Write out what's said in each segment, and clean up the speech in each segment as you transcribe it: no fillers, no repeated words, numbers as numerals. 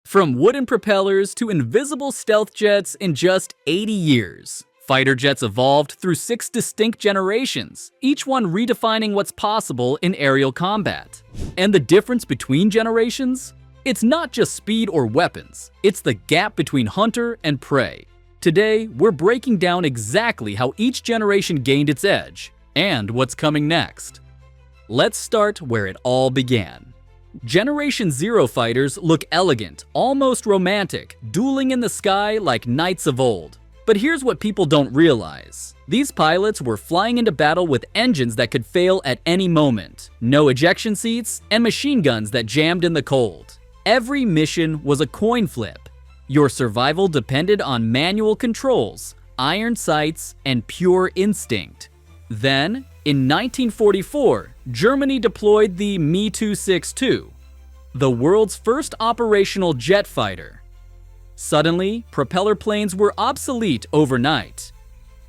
From wooden propellers to invisible stealth jets in just 80 years, fighter jets evolved through 6 distinct generations, each one redefining what's possible in aerial combat. And the difference between generations? It's not just speed or weapons, it's the gap between hunter and prey. Today, we're breaking down exactly how each generation gained its edge, and what's coming next. Let's start where it all began. Generation Zero fighters look elegant, almost romantic, dueling in the sky like knights of old. But here's what people don't realize. These pilots were flying into battle with engines that could fail at any moment, no ejection seats, and machine guns that jammed in the cold. Every mission was a coin flip. Your survival depended on manual controls, iron sights, and pure instinct. Then, in 1944, Germany deployed the Me-262, the world's first operational jet fighter. Suddenly, propeller planes were obsolete overnight.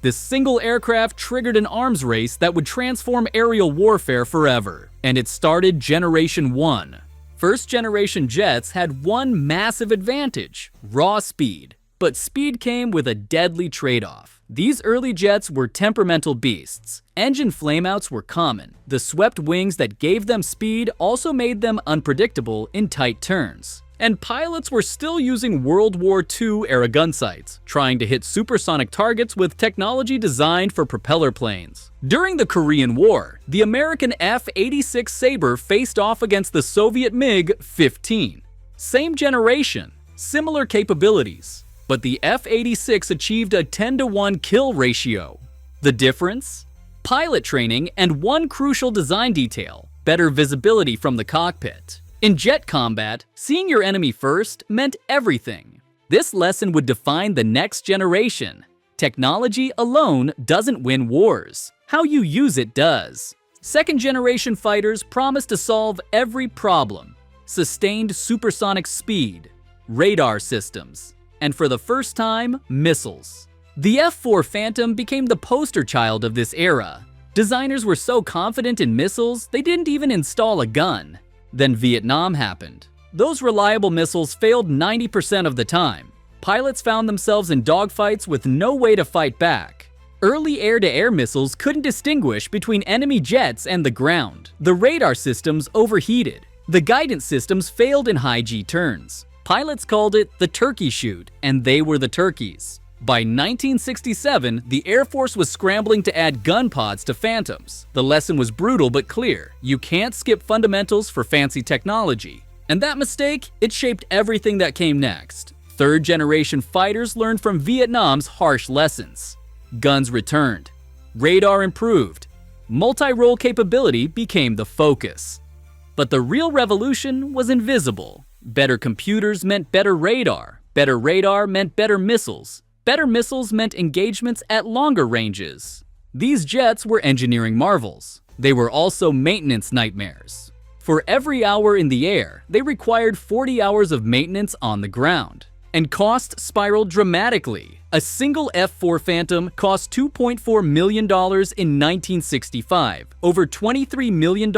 This single aircraft triggered an arms race that would transform aerial warfare forever, and it started Generation 1. First-generation jets had one massive advantage: raw speed. But speed came with a deadly trade-off. These early jets were temperamental beasts. Engine flameouts were common. The swept wings that gave them speed also made them unpredictable in tight turns. And pilots were still using World War II-era gun sights, trying to hit supersonic targets with technology designed for propeller planes. During the Korean War, the American F-86 Sabre faced off against the Soviet MiG-15. Same generation, similar capabilities. But the F-86 achieved a 10-to-1 kill ratio. The difference? Pilot training and one crucial design detail: better visibility from the cockpit. In jet combat, seeing your enemy first meant everything. This lesson would define the next generation. Technology alone doesn't win wars. How you use it does. Second-generation fighters promised to solve every problem: sustained supersonic speed, radar systems, and for the first time, missiles. The F-4 Phantom became the poster child of this era. Designers were so confident in missiles, they didn't even install a gun. Then Vietnam happened. Those reliable missiles failed 90% of the time. Pilots found themselves in dogfights with no way to fight back. Early air-to-air missiles couldn't distinguish between enemy jets and the ground. The radar systems overheated. The guidance systems failed in high-G turns. Pilots called it the turkey shoot, and they were the turkeys. By 1967, the Air Force was scrambling to add gun pods to Phantoms. The lesson was brutal but clear: you can't skip fundamentals for fancy technology. And that mistake, it shaped everything that came next. Third-generation fighters learned from Vietnam's harsh lessons. Guns returned. Radar improved. Multi-role capability became the focus. But the real revolution was invisible. Better computers meant better radar. Better radar meant better missiles. Better missiles meant engagements at longer ranges. These jets were engineering marvels. They were also maintenance nightmares. For every hour in the air, they required 40 hours of maintenance on the ground. And cost spiraled dramatically. A single F-4 Phantom cost $2.4 million in 1965, over $23 million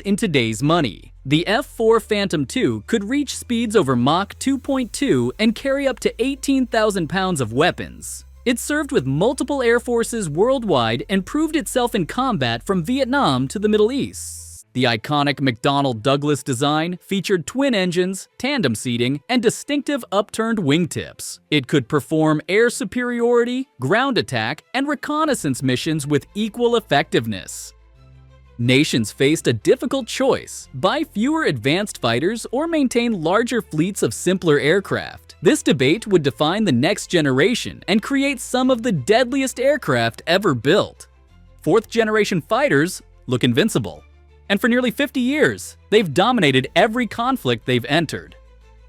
in today's money. The F-4 Phantom II could reach speeds over Mach 2.2 and carry up to 18,000 pounds of weapons. It served with multiple air forces worldwide and proved itself in combat from Vietnam to the Middle East. The iconic McDonnell Douglas design featured twin engines, tandem seating, and distinctive upturned wingtips. It could perform air superiority, ground attack, and reconnaissance missions with equal effectiveness. Nations faced a difficult choice: buy fewer advanced fighters or maintain larger fleets of simpler aircraft. This debate would define the next generation and create some of the deadliest aircraft ever built. Fourth-generation fighters look invincible. And for nearly 50 years, they've dominated every conflict they've entered.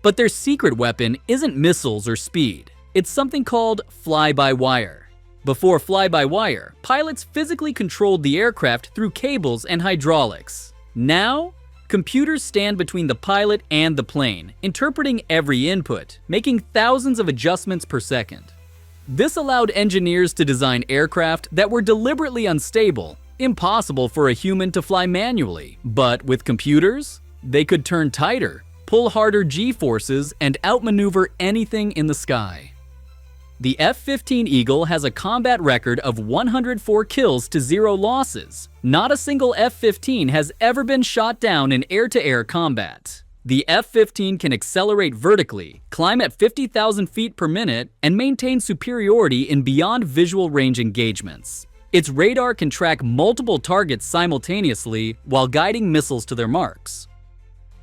But their secret weapon isn't missiles or speed. It's something called fly-by-wire. Before fly-by-wire, pilots physically controlled the aircraft through cables and hydraulics. Now, computers stand between the pilot and the plane, interpreting every input, making thousands of adjustments per second. This allowed engineers to design aircraft that were deliberately unstable, impossible for a human to fly manually. But with computers, they could turn tighter, pull harder G-forces, and outmaneuver anything in the sky. The F-15 Eagle has a combat record of 104 kills to 0 losses. Not a single F-15 has ever been shot down in air-to-air combat. The F-15 can accelerate vertically, climb at 50,000 feet per minute, and maintain superiority in beyond visual range engagements. Its radar can track multiple targets simultaneously while guiding missiles to their marks.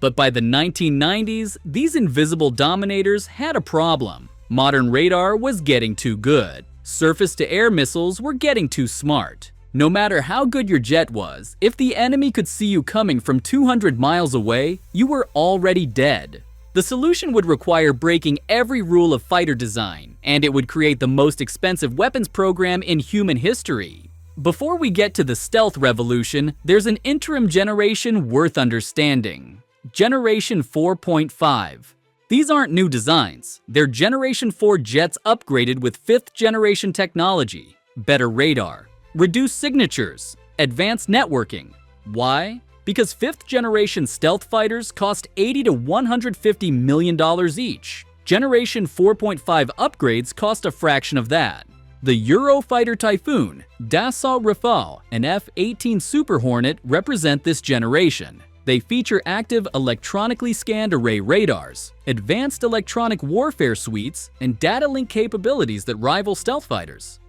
But by the 1990s, these invisible dominators had a problem. Modern radar was getting too good. Surface-to-air missiles were getting too smart. No matter how good your jet was, if the enemy could see you coming from 200 miles away, you were already dead. The solution would require breaking every rule of fighter design, and it would create the most expensive weapons program in human history. Before we get to the stealth revolution, there's an interim generation worth understanding. Generation 4.5. These aren't new designs. They're Generation 4 jets upgraded with 5th generation technology, better radar, reduced signatures, advanced networking. Why? Because 5th generation stealth fighters cost $80 to $150 million each. Generation 4.5 upgrades cost a fraction of that. The Eurofighter Typhoon, Dassault Rafale, and F-18 Super Hornet represent this generation. They feature active electronically scanned array radars, advanced electronic warfare suites, and data link capabilities that rival stealth fighters.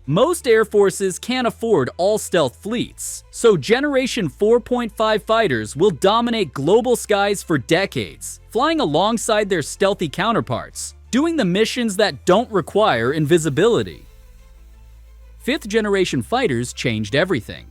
Most air forces can't afford all stealth fleets, so Generation 4.5 fighters will dominate global skies for decades, flying alongside their stealthy counterparts, doing the missions that don't require invisibility. 5th generation fighters changed everything.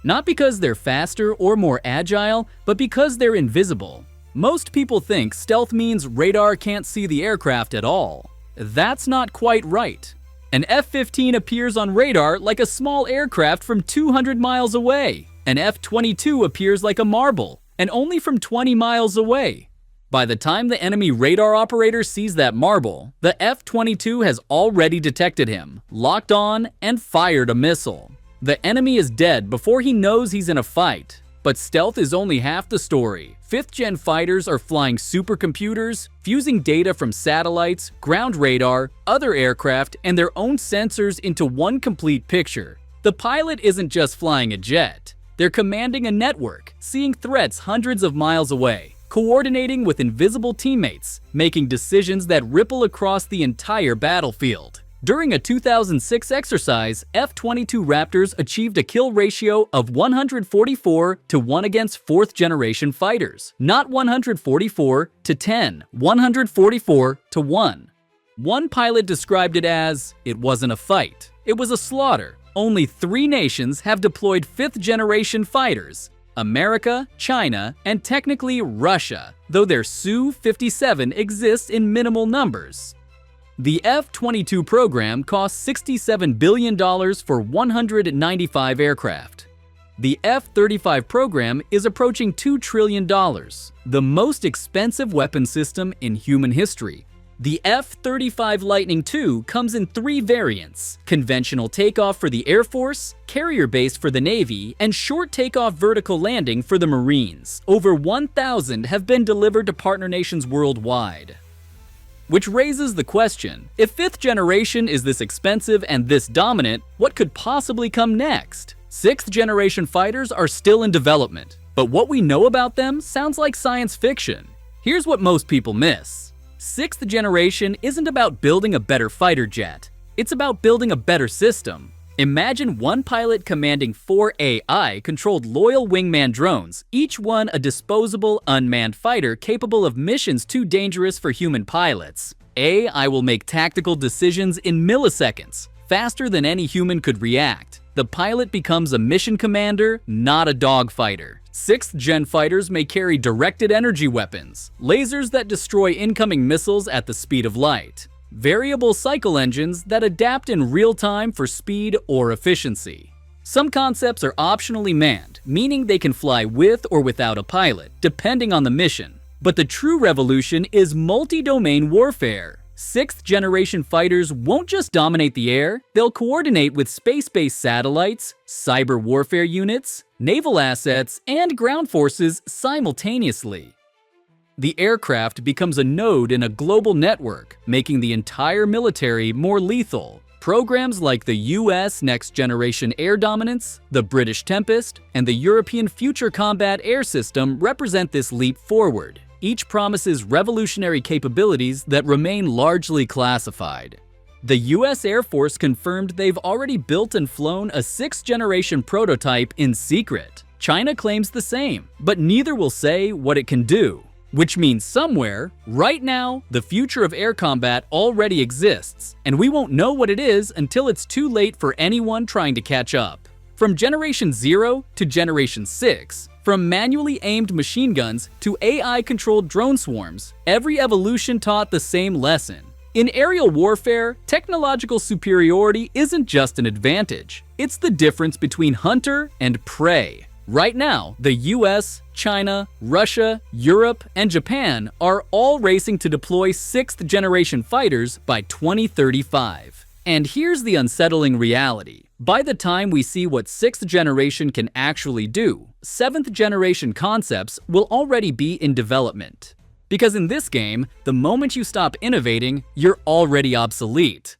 Not because they're faster or more agile, but because they're invisible. Most people think stealth means radar can't see the aircraft at all. That's not quite right. An F-15 appears on radar like a small aircraft from 200 miles away. An F-22 appears like a marble, and only from 20 miles away. By the time the enemy radar operator sees that marble, the F-22 has already detected him, locked on, and fired a missile. The enemy is dead before he knows he's in a fight. But stealth is only half the story. 5th-gen fighters are flying supercomputers, fusing data from satellites, ground radar, other aircraft, and their own sensors into one complete picture. The pilot isn't just flying a jet. They're commanding a network, seeing threats hundreds of miles away, coordinating with invisible teammates, making decisions that ripple across the entire battlefield. During a 2006 exercise, F-22 Raptors achieved a kill ratio of 144 to 1 against 4th generation fighters. Not 144 to 10, 144 to 1. One pilot described it as, "It wasn't a fight, it was a slaughter." Only 3 nations have deployed 5th generation fighters: America, China, and technically Russia, though their Su-57 exists in minimal numbers. The F-22 program cost $67 billion for 195 aircraft. The F-35 program is approaching $2 trillion, the most expensive weapon system in human history. The F-35 Lightning II comes in 3 variants: conventional takeoff for the Air Force, carrier-based for the Navy, and short takeoff vertical landing for the Marines. Over 1,000 have been delivered to partner nations worldwide. Which raises the question, if 5th generation is this expensive and this dominant, what could possibly come next? 6th generation fighters are still in development, but what we know about them sounds like science fiction. Here's what most people miss. 6th generation isn't about building a better fighter jet. It's about building a better system. Imagine one pilot commanding 4 AI-controlled loyal wingman drones, each one a disposable, unmanned fighter capable of missions too dangerous for human pilots. AI will make tactical decisions in milliseconds, faster than any human could react. The pilot becomes a mission commander, not a dogfighter. 6th gen fighters may carry directed energy weapons, lasers that destroy incoming missiles at the speed of light, variable cycle engines that adapt in real time for speed or efficiency. Some concepts are optionally manned, meaning they can fly with or without a pilot, depending on the mission. But the true revolution is multi-domain warfare. 6th generation fighters won't just dominate the air, they'll coordinate with space-based satellites, cyber warfare units, naval assets, and ground forces simultaneously. The aircraft becomes a node in a global network, making the entire military more lethal. Programs like the US Next Generation Air Dominance, the British Tempest, and the European Future Combat Air System represent this leap forward. Each promises revolutionary capabilities that remain largely classified. The US Air Force confirmed they've already built and flown a 6th-generation prototype in secret. China claims the same, but neither will say what it can do. Which means somewhere, right now, the future of air combat already exists, and we won't know what it is until it's too late for anyone trying to catch up. From Generation 0 to Generation 6, from manually aimed machine guns to AI-controlled drone swarms, every evolution taught the same lesson. In aerial warfare, technological superiority isn't just an advantage, it's the difference between hunter and prey. Right now, the US, China, Russia, Europe, and Japan are all racing to deploy 6th-generation fighters by 2035. And here's the unsettling reality. By the time we see what 6th generation can actually do, 7th generation concepts will already be in development. Because in this game, the moment you stop innovating, you're already obsolete.